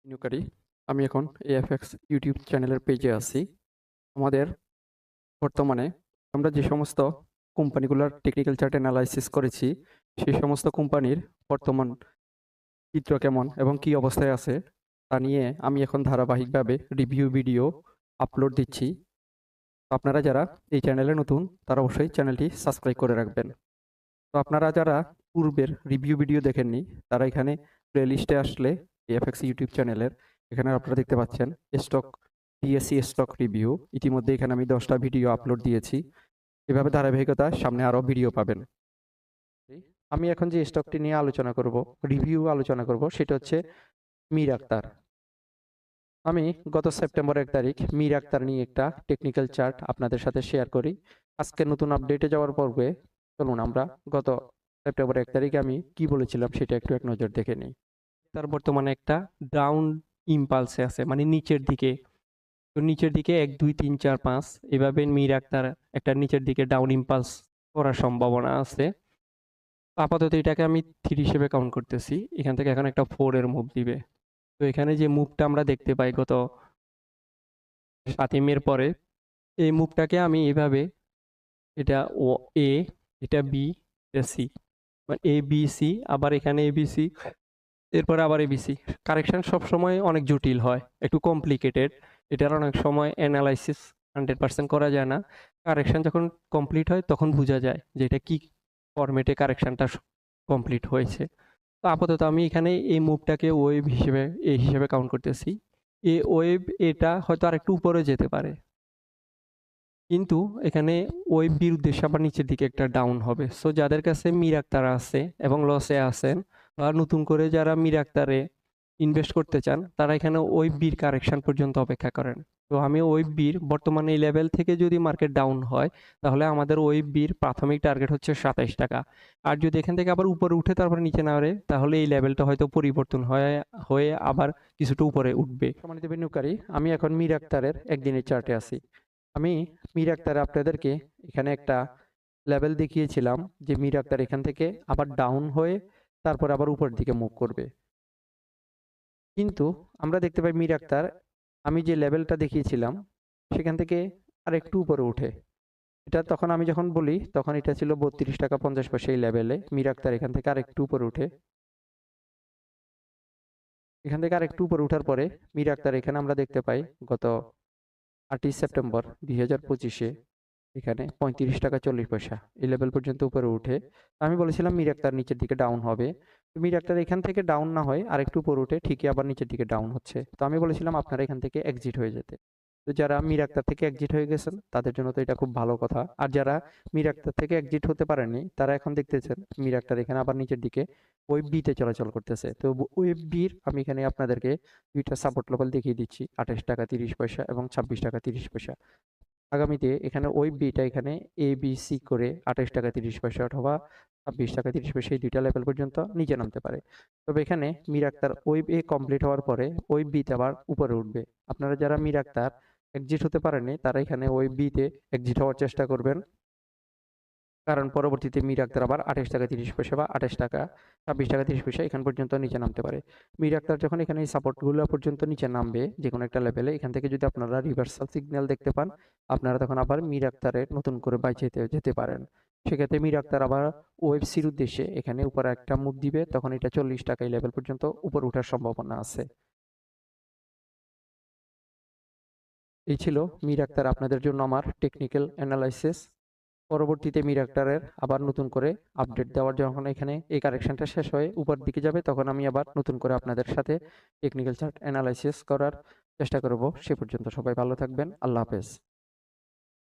বিনিয়োগকারী। আমি এখন এএফএক্স ইউটিউব চ্যানেলের পেজে আছি। আমাদের বর্তমানে আমরা যে সমস্ত কোম্পানিগুলোর টেকনিক্যাল চার্ট অ্যানালাইসিস করেছি, সেই সমস্ত কোম্পানির বর্তমান চিত্র কেমন এবং কি অবস্থায় আছে তা নিয়ে আমি এখন ধারাবাহিকভাবে রিভিউ ভিডিও আপলোড দিচ্ছি। তো আপনারা যারা এই চ্যানেলে নতুন তারা অবশ্যই চ্যানেলটি সাবস্ক্রাইব করে রাখবেন। তো আপনারা যারা পূর্বের রিভিউ ভিডিও দেখেননি তারা এখানে প্লেলিস্টে আসলে এএফএক্স ইউটিউব চ্যানেলের এখানে আপনারা দেখতে পাচ্ছেন স্টক ডিএসসি স্টক রিভিউ। ইতিমধ্যে এখানে আমি 10টা ভিডিও আপলোড দিয়েছি। এভাবে ধারাবাহিকতা সামনে আরও ভিডিও পাবেন। আমি এখন যে স্টকটি নিয়ে আলোচনা করব, রিভিউ আলোচনা করব, সেটা হচ্ছে মীর আক্তার। আমি গত সেপ্টেম্বর 1 তারিখ মীর আক্তার নিয়ে একটা টেকনিক্যাল চার্ট আপনাদের সাথে শেয়ার করি। আজকে নতুন আপডেটে যাওয়ার পূর্বে চলুন আমরা গত সেপ্টেম্বর 1 তারিখে আমি কি বলেছিলাম সেটা একটু এক নজর দেখে নিই। তার বর্তমানে একটা ডাউন ইম্পালসে আছে, মানে নিচের দিকে। তো নিচের দিকে 1 2 3 4 5 এভাবে মীর আক্তার একটা নিচের দিকে ডাউন ইম্পালস করার সম্ভাবনা আছে। আপাতত এটাকে আমি 3 হিসেবে কাউন্ট করতেছি। এখান থেকে এখন একটা 4 এর মুভ দিবে। তো এখানে যে মুভটা আমরা দেখতে পাই গত 7 এর পরে, এই মুভটাকে আমি এভাবে, এটা ও এ, এটা বি, এটা সি, মানে এ বি সি, আবার এখানে এ বি সি, এরপরে আবার এবিসি। কারেকশন সবসময় অনেক জটিল হয়, একটু কমপ্লিকেটেড। এটার অনেক সময় অ্যানালাইসিস 100% করা যায় না। কারেকশন যখন কমপ্লিট হয় তখন বোঝা যায় যে এটা কি ফরম্যাটে কারেকশনটা কমপ্লিট হয়েছে। তো আপাতত আমি এখানে এই মুভটাকে ওয়েভ হিসেবে হিসেবে কাউন্ট করতেছি। এই ওয়েভ এটা হয়তো আরেকটু উপরে যেতে পারে, কিন্তু এখানে ওয়েভ বির উদ্দেশ্যে আবার নিচের দিকে একটা ডাউন হবে। সো যাদের কাছে মীর আক্তার আছে এবং লসে আছেন, বা নতুন করে যারা মীর আক্তারে ইনভেস্ট করতে চান, তারা এখানে ওয়েভ বির কারেকশন পর্যন্ত অপেক্ষা করেন। তো আমি ওয়েভ বির বর্তমানে এই লেভেল থেকে যদি মার্কেট ডাউন হয়, তাহলে আমাদের ওয়েভ বির প্রাথমিক টার্গেট হচ্ছে 27 টাকা। আর যদি এখান থেকে আবার উপরে উঠে তারপর নিচে নামে, তাহলে এই লেভেলটা হয়তো পরিবর্তন হয়ে আবার কিছুটা উপরে উঠবে। সম্মানিত বিনিয়োগকারী, আমি এখন মীর আক্তারের একদিনের চার্টে আছি। আমি মীর আক্তার আপনাদেরকে এখানে একটা লেভেল দেখিয়েছিলাম যে মীর আক্তার এখান থেকে আবার ডাউন হয়ে তারপর আবার উপরের দিকে মুভ করবে, কিন্তু আমরা দেখতে পাই মীর আক্তার, আমি যে লেভেলটা দেখিয়েছিলাম সেখান থেকে আর একটু উপরে উঠে, এটা তখন আমি যখন বলি তখন এটা ছিল 32 টাকা 50 পয়সা এই লেভেলে। মীর আক্তার এখান থেকে আর একটু উপরে উঠে, এখান থেকে আর একটু উপরে উঠার পরে মীর আক্তার এখানে আমরা দেখতে পাই গত 8ই সেপ্টেম্বর 2025-এ এখানে 35 টাকা 40 পয়সা এই লেভেল পর্যন্ত উপরে উঠে। আমি বলেছিলাম মীর আক্তার নিচের দিকে ডাউন হবে। মীর আক্তার এখান থেকে ডাউন না হয় আর একটু উপরে উঠে ঠিকই আবার নিচের দিকে ডাউন হচ্ছে। তো আমি বলেছিলাম আপনারা এখান থেকে এক্সিট হয়ে যেতে। তো যারা মীর আক্তার থেকে এক্সিট হয়ে গেছেন তাদের জন্য তো এটা খুব ভালো কথা। আর যারা মীর আক্তার থেকে এক্সিট হতে পারেননি তারা এখন দেখতেছেন মীর আক্তার এখানে আবার নিচের দিকে ওয়েভ বি তে চলাচল করতেছে। তো ওয়েভ বির আমি এখানে আপনাদেরকে দুইটা সাপোর্ট লেভেল দেখিয়ে দিচ্ছি, 28 টাকা 30 পয়সা এবং 26 টাকা 30 পয়সা। আগামীতে এখানে ওয়েব বিটা এখানে এ বি সি করে 28 টাকা 30 পয়সা অথবা 26 টাকা 30 পয়সা এই দুইটা লেভেল পর্যন্ত নিচে নামতে পারে। তবে এখানে মীর আক্তার ওয়েব এ কমপ্লিট হওয়ার পরে ওয়েব বিতে আবার উপরে উঠবে। আপনারা যারা মীর আক্তার এক্সিট হতে পারেননি তারা এখানে ওয়েব বিতে এক্সিট হওয়ার চেষ্টা করবেন, কারণ পরবর্তীতে মীর আক্তার আবার 28 টাকা 30 পয়সা বা 28 টাকা 26 টাকা 30 পয়সা এখান পর্যন্ত নিচে নামতে পারে। মীর আক্তার যখন এখানে এই সাপোর্টগুলো পর্যন্ত নিচে নামবে যে কোনো একটা লেভেলে, এখান থেকে যদি আপনারা রিভার্সাল সিগন্যাল দেখতে পান, আপনারা তখন আবার মীর আক্তারের নতুন করে বাই যেতে পারেন। সেক্ষেত্রে মীর আক্তার আবার ওএফসির উদ্দেশ্যে এখানে উপরে একটা মুভ দিবে, তখন এটা 40 টাকা এই লেভেল পর্যন্ত উপর ওঠার সম্ভাবনা আছে। এই ছিল মীর আক্তার আপনাদের জন্য আমার টেকনিক্যাল অ্যানালাইসিস। পরবর্তীতে মীর আক্তারের আবার নতুন করে আপডেট দেওয়ার, যখন এখানে এই কারেকশনটা শেষ হয়ে উপর দিকে যাবে তখন আমি আবার নতুন করে আপনাদের সাথে টেকনিক্যাল চার্ট অ্যানালাইসিস করার চেষ্টা করব। সে পর্যন্ত সবাই ভালো থাকবেন। আল্লাহ হাফেজ।